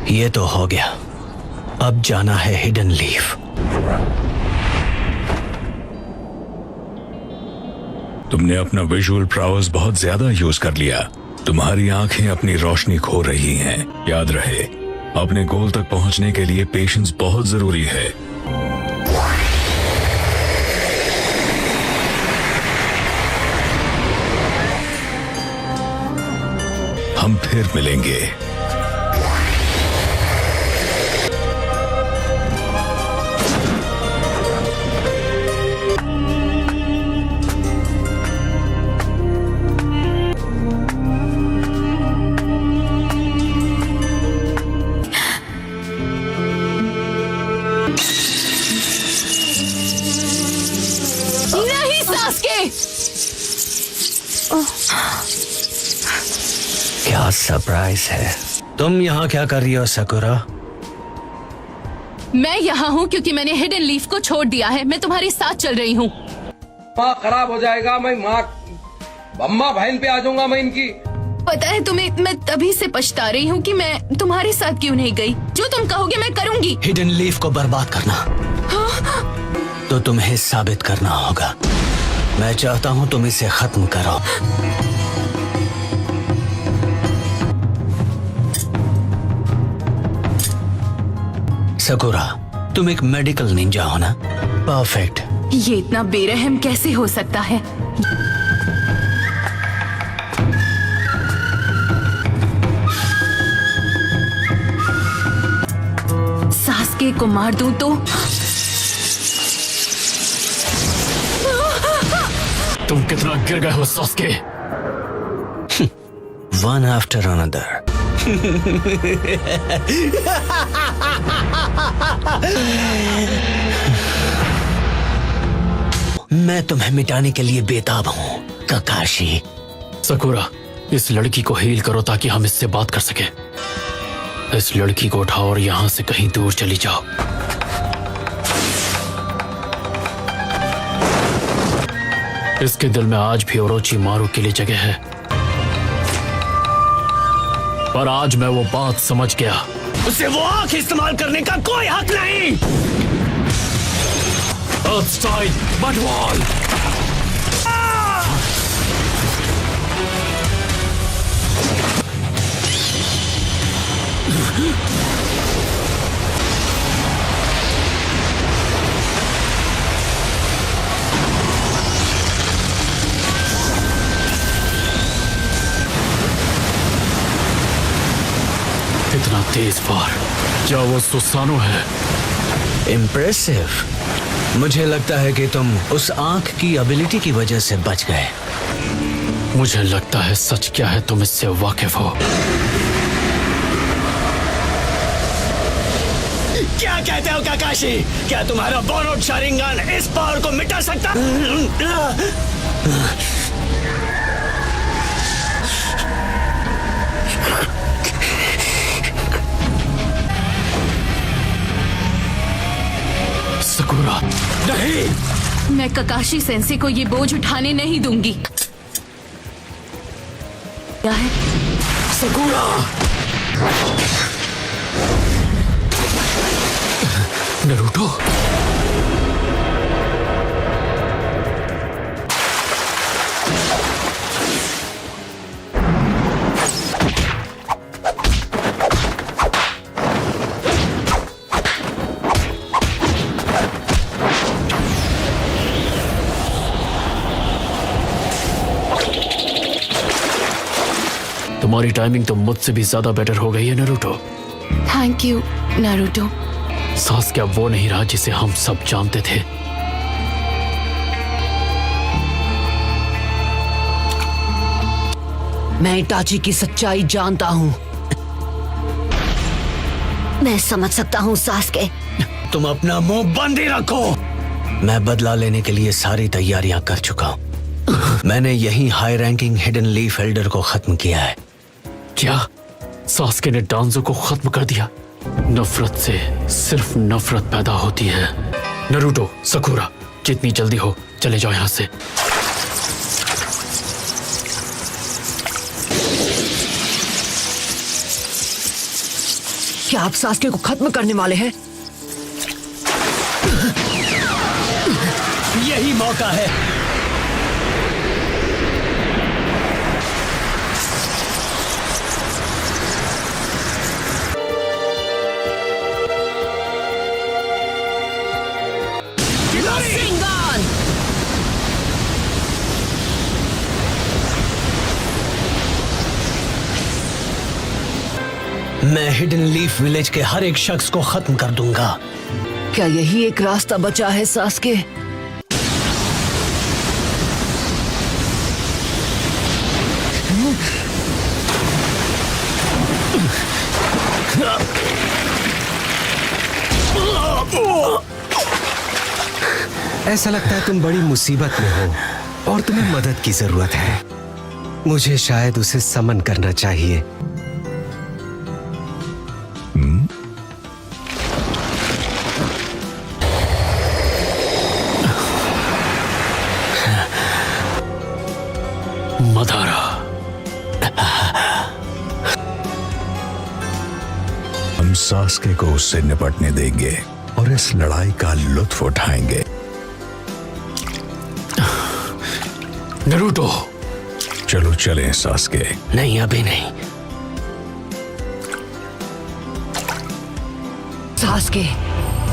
ये तो हो गया, अब जाना है हिडन लीफ। तुमने अपना विजुअल प्राउस बहुत ज्यादा यूज कर लिया। तुम्हारी आंखें अपनी रोशनी खो रही हैं। याद रहे, अपने गोल तक पहुंचने के लिए पेशेंस बहुत जरूरी है। हम फिर मिलेंगे। नहीं सास्के! क्या सरप्राइज है। तुम यहाँ क्या कर रही हो साकुरा? मैं यहाँ हूँ क्योंकि मैंने हिडन लीफ को छोड़ दिया है। मैं तुम्हारे साथ चल रही हूँ। माँ खराब हो जाएगा। मैं माँ अम्मा बहन पे आ जाऊंगा मैं इनकी। पता है तुम्हें, मैं तभी से पछता रही हूँ कि मैं तुम्हारे साथ क्यों नहीं गई। जो तुम कहोगे मैं करूँगी। हिडन लीफ को बर्बाद करना तो तुम्हें साबित करना होगा। मैं चाहता हूँ तुम इसे खत्म करो। साकुरा, तुम एक मेडिकल निंजा हो ना? परफेक्ट। ये इतना बेरहम कैसे हो सकता है? सास्के को मार दूं तो? तुम कितना गिर गए हो सास्के? One after another. मैं तुम्हें मिटाने के लिए बेताब हूँ काकाशी। साकुरा, इस लड़की को हील करो ताकि हम इससे बात कर सके। इस लड़की को उठाओ और यहाँ से कहीं दूर चली जाओ। इसके दिल में आज भी ओरोचिमारू के लिए जगह है, पर आज मैं वो बात समझ गया। उसे वो आंख इस्तेमाल करने का कोई हक नहीं। Earthstyle, Mudwall! इतना तेज फार, क्या वो सुसानो है? इम्प्रेसिव। मुझे लगता है कि तुम उस आंख की एबिलिटी की वजह से बच गए। मुझे लगता है सच क्या है तुम इससे वाकिफ हो। क्या कहते हो काकाशी? क्या तुम्हारा बोनोट शारिंगन इस पावर को मिटा सकता? साकुरा, नहीं। मैं ककाशी सेंसे को ये बोझ उठाने नहीं दूंगी। क्या है? साकुरा! नारुतो, तुम्हारी टाइमिंग तो मुझसे भी ज्यादा बेटर हो गई है Naruto. Thank you Naruto. Sasuke अब वो नहीं रहा जिसे हम सब जानते थे। मैं इटाची की सच्चाई जानता हूँ। मैं समझ सकता हूँ सास्के। तुम अपना मुंह बंद ही रखो। मैं बदला लेने के लिए सारी तैयारियां कर चुका हूँ। मैंने यही high ranking hidden leaf Elder को खत्म किया है। क्या सास्के ने डांजो को खत्म कर दिया? नफरत से सिर्फ नफरत पैदा होती है। नारुतो, साकुरा, जितनी जल्दी हो चले जाओ यहाँ से। क्या आप सास्के को खत्म करने वाले हैं? यही मौका है। Rasengan! मैं हिडन लीफ विलेज के हर एक शख्स को खत्म कर दूंगा। क्या यही एक रास्ता बचा है सास्के? ऐसा लगता है तुम बड़ी मुसीबत में हो और तुम्हें मदद की जरूरत है। मुझे शायद उसे समन करना चाहिए। मदारा, हम सास्के को उससे निपटने देंगे और इस लड़ाई का लुत्फ उठाएंगे। नरूटो, चलो चलें सास्के। नहीं, अभी नहीं। सास्के,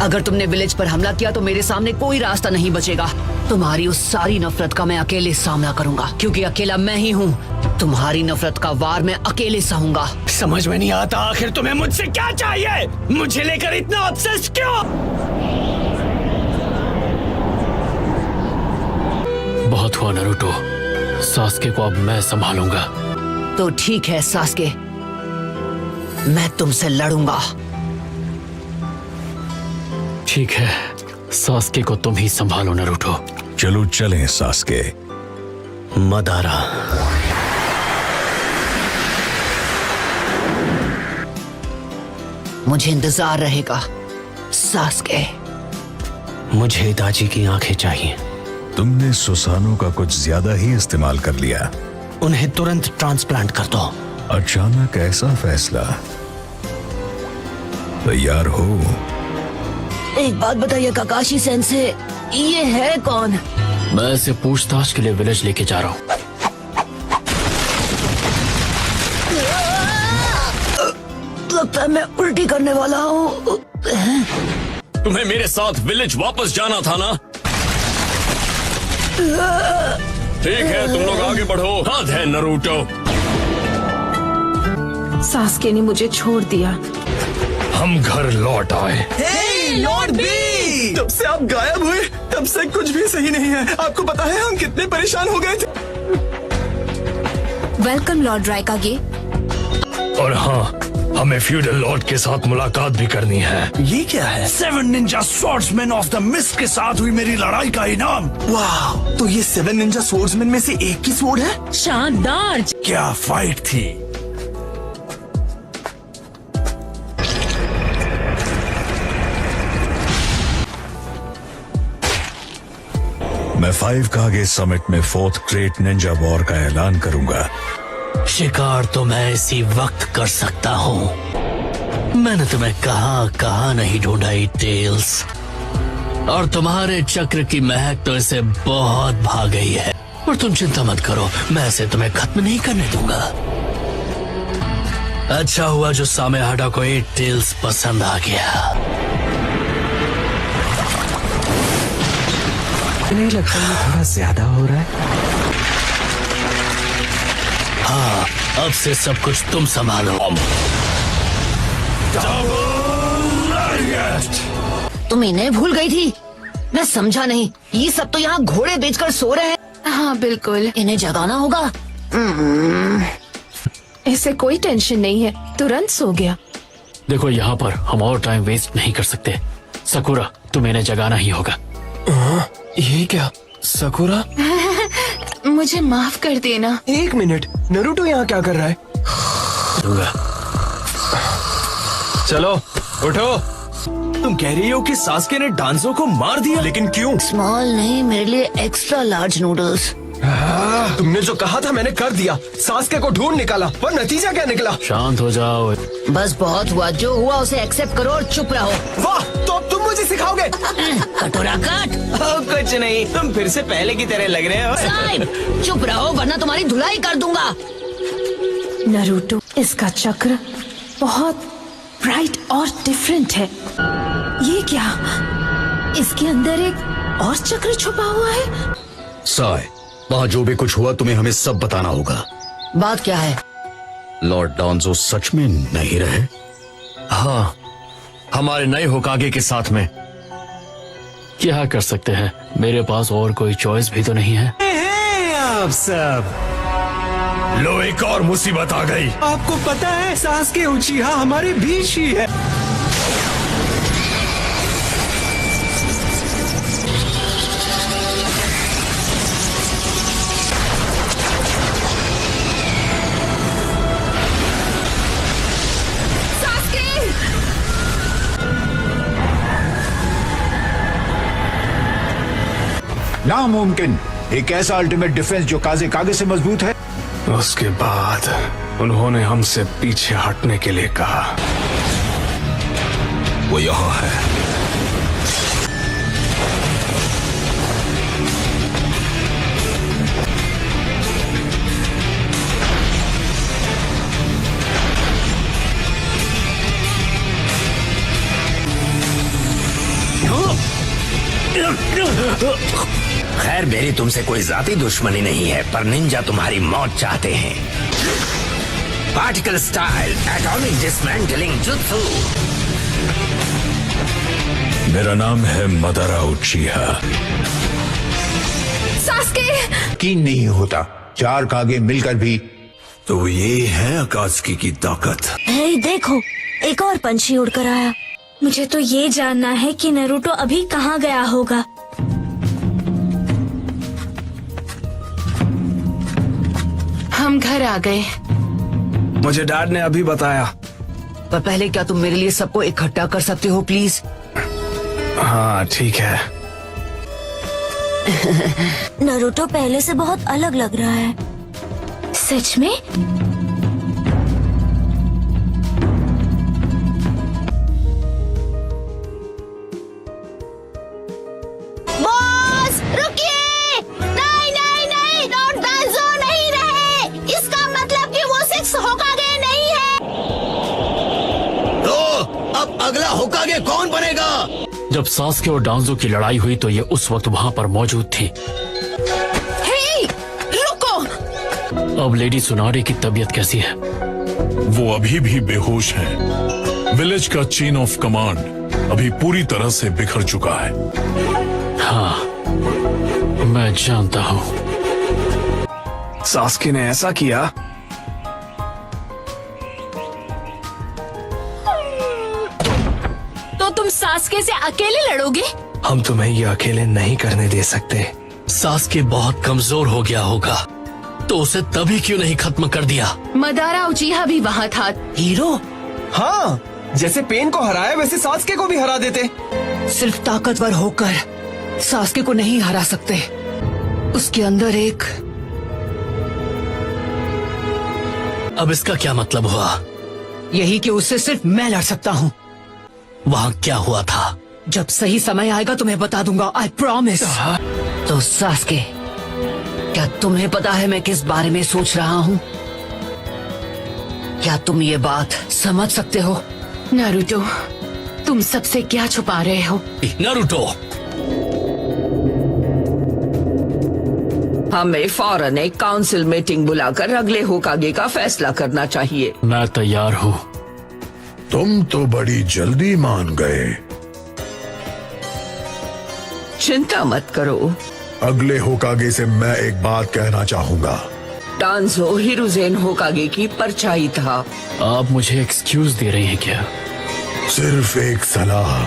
अगर तुमने विलेज पर हमला किया तो मेरे सामने कोई रास्ता नहीं बचेगा। तुम्हारी उस सारी नफरत का मैं अकेले सामना करूंगा, क्योंकि अकेला मैं ही हूँ। तुम्हारी नफरत का वार मैं अकेले सहूंगा। समझ में नहीं आता आखिर तुम्हें मुझसे क्या चाहिए? मुझे लेकर इतना ऑब्सेस्ड क्यों? बहुत हुआ नरूटो, सास्के को अब मैं संभालूंगा। तो ठीक है सास्के, मैं तुमसे लड़ूंगा। ठीक है, सास्के को तुम ही संभालो नरूटो। चलो चलें सास्के। मदारा, मुझे इंतजार रहेगा सास्के। मुझे इताची की आंखें चाहिए। तुमने सुसानो का कुछ ज्यादा ही इस्तेमाल कर लिया। उन्हें तुरंत ट्रांसप्लांट कर दो। अचानक ऐसा फैसला? तैयार हो? एक बात बताइए काकाशी सेंसे, ये है कौन? मैं इसे पूछताछ के लिए विलेज लेके जा रहा हूँ। लगता है मैं उल्टी करने वाला हूँ। तुम्हें मेरे साथ विलेज वापस जाना था ना? ठीक है, तुम लोग आगे बढ़ो। हद है नरूटो। सास्के ने मुझे छोड़ दिया। हम घर लौट आए। लॉर्ड बी, जब से आप गायब हुए तब से कुछ भी सही नहीं है। आपको पता है हम कितने परेशान हो गए थे। Welcome lord Raikage. और हाँ, हमें फ्यूडल लॉर्ड के साथ मुलाकात भी करनी है। ये क्या है? 7 Ninja swordsman of the mist के साथ हुई मेरी लड़ाई का इनाम। वाह, तो ये 7 निंजा स्वॉर्ड्समैन में से एक की स्वॉर्ड है? शानदार। क्या फाइट थी। मैं 5 कागे समिट में 4th ग्रेट निंजा वॉर का ऐलान करूंगा। शिकार तो मैं इसी वक्त कर सकता हूँ। मैंने तुम्हें कहाँ नहीं ढूंढा टेल्स, और तुम्हारे चक्र की महक तो इसे बहुत भा गई है। और तुम चिंता मत करो, मैं इसे तुम्हें खत्म नहीं करने दूंगा। अच्छा हुआ जो सामेहाडा को टेल्स पसंद आ गया। नहीं लगता ये थोड़ा ज्यादा हो रहा है? हाँ, अब से सब कुछ तुम संभालो। तुम इन्हें भूल गई थी? मैं समझा नहीं। ये सब तो यहाँ घोड़े बेचकर सो रहे हैं। हाँ बिल्कुल, इन्हें जगाना होगा। इसे कोई टेंशन नहीं है, तुरंत सो गया। देखो, यहाँ पर हम और टाइम वेस्ट नहीं कर सकते। सकुरा, तुम्हें इन्हें जगाना ही होगा। ये क्या सकुरा? मुझे माफ कर देना। एक मिनट, नरूटो यहाँ क्या कर रहा है? चलो उठो। तुम कह रही हो कि सास्के ने डांसो को मार दिया, लेकिन क्यों? स्मॉल नहीं, मेरे लिए एक्स्ट्रा लार्ज नूडल्स। तुमने जो कहा था मैंने कर दिया। सास्के को ढूंढ निकाला, पर नतीजा क्या निकला? शांत हो जाओ। बस बहुत हुआ, जो हुआ उसे एक्सेप्ट करो और चुप रहो। वाह, तो अब तुम मुझे सिखाओगे? कटोरा काट। कुछ नहीं, तुम फिर से पहले की तरह लग रहे हो। साहिब चुप रहो वरना तुम्हारी धुलाई कर दूंगा। नरूटो, इसका चक्र बहुत ब्राइट और डिफरेंट है। ये क्या? इसके अंदर एक और चक्र छुपा हुआ है? साय, वहाँ जो भी कुछ हुआ तुम्हें हमें सब बताना होगा। बात क्या है? लॉर्ड डॉन्जो सच में नहीं रहे? हाँ, हमारे नए होकागे के साथ में। क्या कर सकते हैं, मेरे पास और कोई चॉइस भी तो नहीं है। आप सब लो, एक और मुसीबत आ गई। आपको पता है सास्के उचिहा हमारे बीच ही है। नामुमकिन, एक ऐसा अल्टीमेट डिफेंस जो काजे कागे से मजबूत है। उसके बाद उन्होंने हमसे पीछे हटने के लिए कहा। वो यहाँ है। खैर, मेरी तुमसे कोई जाती दुश्मनी नहीं है, पर निंजा तुम्हारी मौत चाहते हैं। Particle style atomic dismantling jutsu. मेरा नाम है मदारा उचिहा। सास्के! यकीन नहीं होता, 4 कागे मिलकर भी। तो ये है अकात्सुकी की ताकत। हे देखो, एक और पंछी उड़कर आया। मुझे तो ये जानना है कि नरूटो अभी कहाँ गया होगा। हम घर आ गए। मुझे डैड ने अभी बताया। पर पहले क्या तुम मेरे लिए सबको इकट्ठा कर सकते हो प्लीज? हाँ ठीक है। नरूटो पहले से बहुत अलग लग रहा है। सच में? बॉस, रुकिए! नहीं नहीं नहीं, लॉर्ड डांजो नहीं रहे। इसका मतलब कि वो 6 होकागे नहीं है। तो अब अगला होकागे कौन बनेगा? जब सास्के और डांजो की लड़ाई हुई तो ये उस वक्त वहाँ पर मौजूद थी। हे, रुको! अब लेडी सुनारे की तबीयत कैसी है? वो अभी भी बेहोश हैं। विलेज का चेन ऑफ कमांड अभी पूरी तरह से बिखर चुका है। हाँ, मैं जानता हूँ। सास्के ने ऐसा किया। तो तुम सास्के से अकेले लड़ोगे? हम तुम्हें ये अकेले नहीं करने दे सकते। सास्के बहुत कमजोर हो गया होगा, तो उसे तभी क्यों नहीं खत्म कर दिया? मदारा उचिहा भी वहाँ था। हीरो? हाँ, जैसे पेन को हराया वैसे सास्के को भी हरा देते। सिर्फ ताकतवर होकर सास्के को नहीं हरा सकते। उसके अंदर एक... अब इसका क्या मतलब हुआ? यही कि उससे सिर्फ मैं लड़ सकता हूँ। वहाँ क्या हुआ था? जब सही समय आएगा तुम्हें बता दूंगा, आई प्रॉमिस। तो सास्के, क्या तुम्हें पता है मैं किस बारे में सोच रहा हूँ? क्या तुम ये बात समझ सकते हो? नारुतो, तुम सबसे क्या छुपा रहे हो? नारुतो! हमें फौरन एक काउंसिल मीटिंग बुलाकर अगले होकागे का फैसला करना चाहिए। मैं तैयार हूँ। तुम तो बड़ी जल्दी मान गए। चिंता मत करो। अगले होकागे से मैं एक बात कहना चाहूंगा। डांजो हिरुजेन होकागे की परछाई था। आप मुझे एक्सक्यूज दे रही हैं क्या? सिर्फ एक सलाह।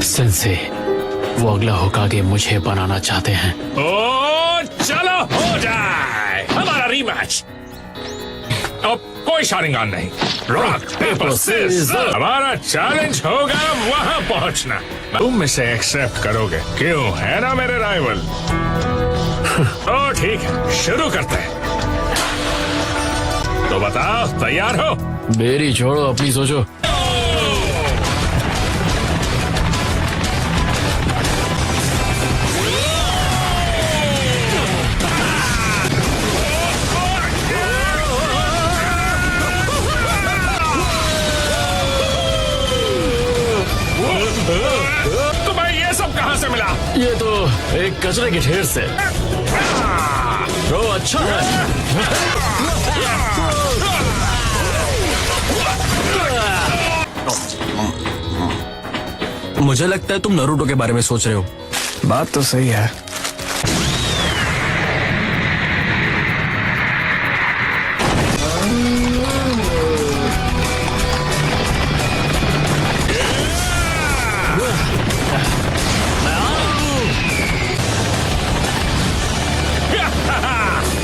सेंसे, वो अगला होकागे मुझे बनाना चाहते हैं। ओ चलो हो जाए हमारा रीमैच। अब कोई शारिंगान नहीं, रॉक पेपर सीजर। हमारा चैलेंज होगा वहां पहुंचना। तुम इसे एक्सेप्ट करोगे, क्यों? है ना मेरे राइवल? तो ठीक है, शुरू करते हैं। तो बताओ, तैयार हो? मेरी छोड़ो, अपनी सोचो। तुम्हें ये सब कहां से मिला? ये तो एक कचरे के ढेर से। तो अच्छा है। मुझे लगता है तुम नरूटो के बारे में सोच रहे हो। बात तो सही है।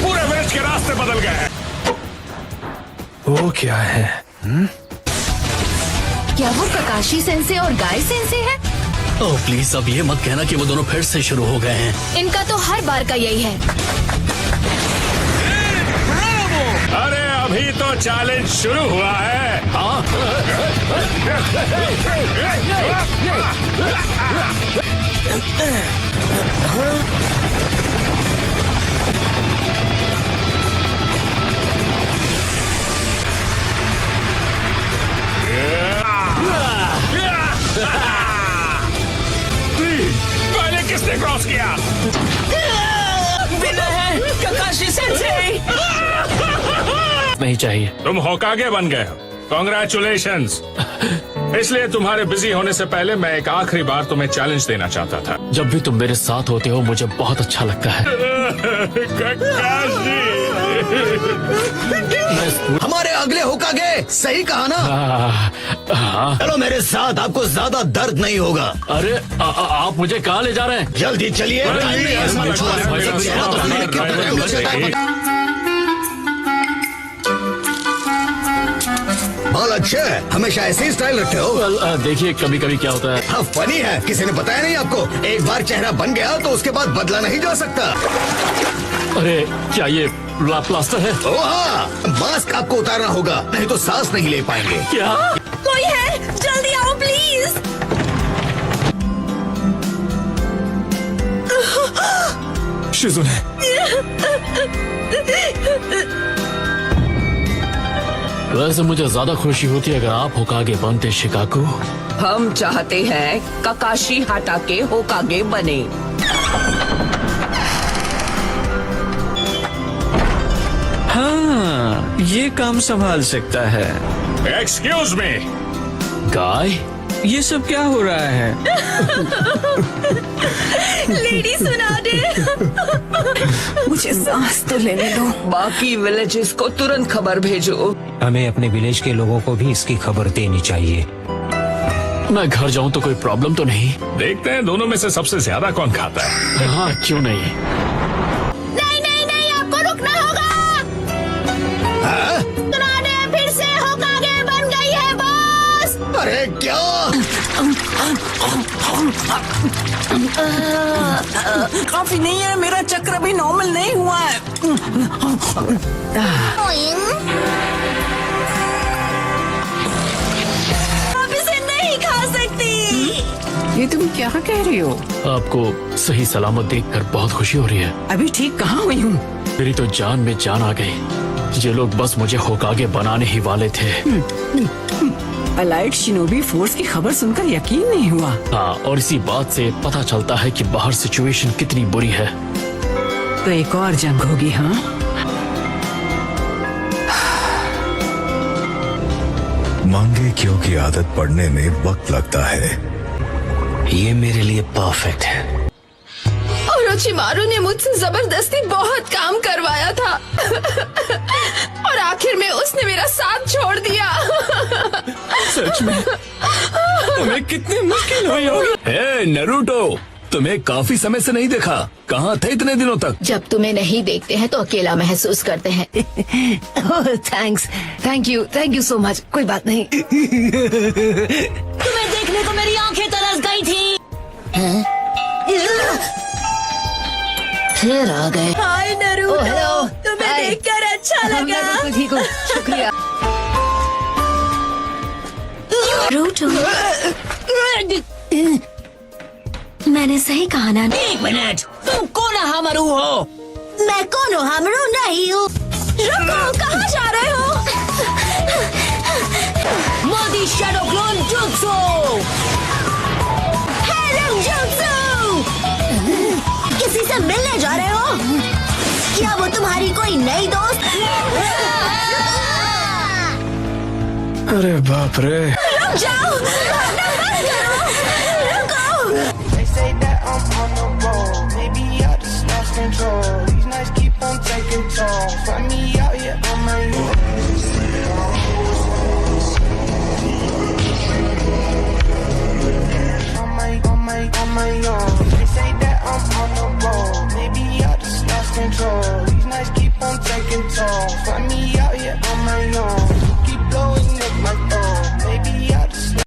पूरे विलेज के रास्ते बदल गए। वो क्या है? क्या वो ककाशी सेंसे और गाय सेंसे है? ओह प्लीज, अब ये मत कहना कि वो दोनों फिर से शुरू हो गए हैं। इनका तो हर बार का यही है। अरे अभी तो चैलेंज शुरू हुआ है। हाँ? पहले किसने क्रॉस किया? ककाशी सेंसे। नहीं चाहिए। तुम होकागे बन गए हो, कॉन्ग्रेचुलेशंस। इसलिए तुम्हारे बिजी होने से पहले मैं एक आखिरी बार तुम्हें चैलेंज देना चाहता था। जब भी तुम मेरे साथ होते हो मुझे बहुत अच्छा लगता है। हमारे अगले होकागे, सही कहा ना? हाँ। चलो मेरे साथ, आपको ज्यादा दर्द नहीं होगा। अरे आप मुझे कहाँ ले जा रहे हैं? जल्दी चलिए। बाल अच्छे है, हमेशा ऐसे ही स्टाइल रखते हो। देखिए कभी कभी क्या होता है। हाँ फनी है, किसी ने बताया नहीं आपको? एक बार चेहरा बन गया तो उसके बाद बदला नहीं जा सकता। अरे क्या ये प्लास्टर है? ओ हाँ, मास्क आपको उतारना होगा, नहीं तो सांस नहीं ले पाएंगे। क्या? कोई है? जल्दी आओ प्लीज। शिजुने, वैसे मुझे ज्यादा खुशी होती अगर आप होकागे बनते शिकाकू। हम चाहते हैं ककाशी हाटाके होकागे बने। हाँ ये काम संभाल सकता है। एक्सक्यूज मी, गाय, ये सब क्या हो रहा है? लेडी सुना दे। मुझे सांस तो लेने दो। बाकी विलेजेस को तुरंत खबर भेजो। हमें अपने विलेज के लोगों को भी इसकी खबर देनी चाहिए। मैं घर जाऊं तो कोई प्रॉब्लम तो नहीं? देखते हैं दोनों में से सबसे ज्यादा कौन खाता है। हाँ क्यों नहीं। नहीं नहीं नहीं, आपको रुकना होगा। सुना दे, फिर से होकागे बन गई है बॉस। अरे क्या? काफी नहीं है, मेरा चक्र अभी नॉर्मल नहीं हुआ है। आप इसे नहीं खा सकती। ये तुम क्या कह रही हो? आपको सही सलामत देखकर बहुत खुशी हो रही है। अभी ठीक कहाँ हुई हूँ? मेरी तो जान में जान आ गई। ये लोग बस मुझे होकागे बनाने ही वाले थे। अलाइड शिनोबी फोर्स की खबर सुनकर यकीन नहीं हुआ। हाँ, और इसी बात से पता चलता है कि बाहर सिचुएशन कितनी बुरी है। तो एक और जंग होगी। हाँ मांगे क्यों की आदत पड़ने में वक्त लगता है। ये मेरे लिए परफेक्ट है। ओरोचिमारू ने मुझसे जबरदस्ती बहुत काम करवाया था और आखिर में उसने मेरा साथ छोड़ दिया। सच में तुम्हें कितनी मुश्किल हुई होगी। हे नरूटो, तुम्हें काफी समय से नहीं देखा, कहाँ थे इतने दिनों तक? जब तुम्हें नहीं देखते हैं तो अकेला महसूस करते हैं। Thanks, thank you so much. कोई बात नहीं। तुम्हें देखने को मेरी आंखें तरस गई थी। फिर आ गए। हाय नरूटो, हेलो, तुम्हें देखकर अच्छा लगा। मैं बिल्कुल ठीक हूँ, शुक्रिया। नरूटो, मैंने सही कहा ना? 1 मिनट, तुम कोनोहामारू हो? मैं कोनोहामारू नहीं हूँ। रुको, कहाँ जा रहे हो? Modi shadow clone jutsu. किसी से मिलने जा रहे हो? क्या वो तुम्हारी कोई नई दोस्त? अरे बाप रे। रुक जाओ, भागना मत करो, रुको। They say that I'm on the road. Maybe I just lost control. These nights keep on taking toll. Find me out here on my own. On my own. They say that I'm on the road. Maybe I just lost control. These nights keep on taking toll.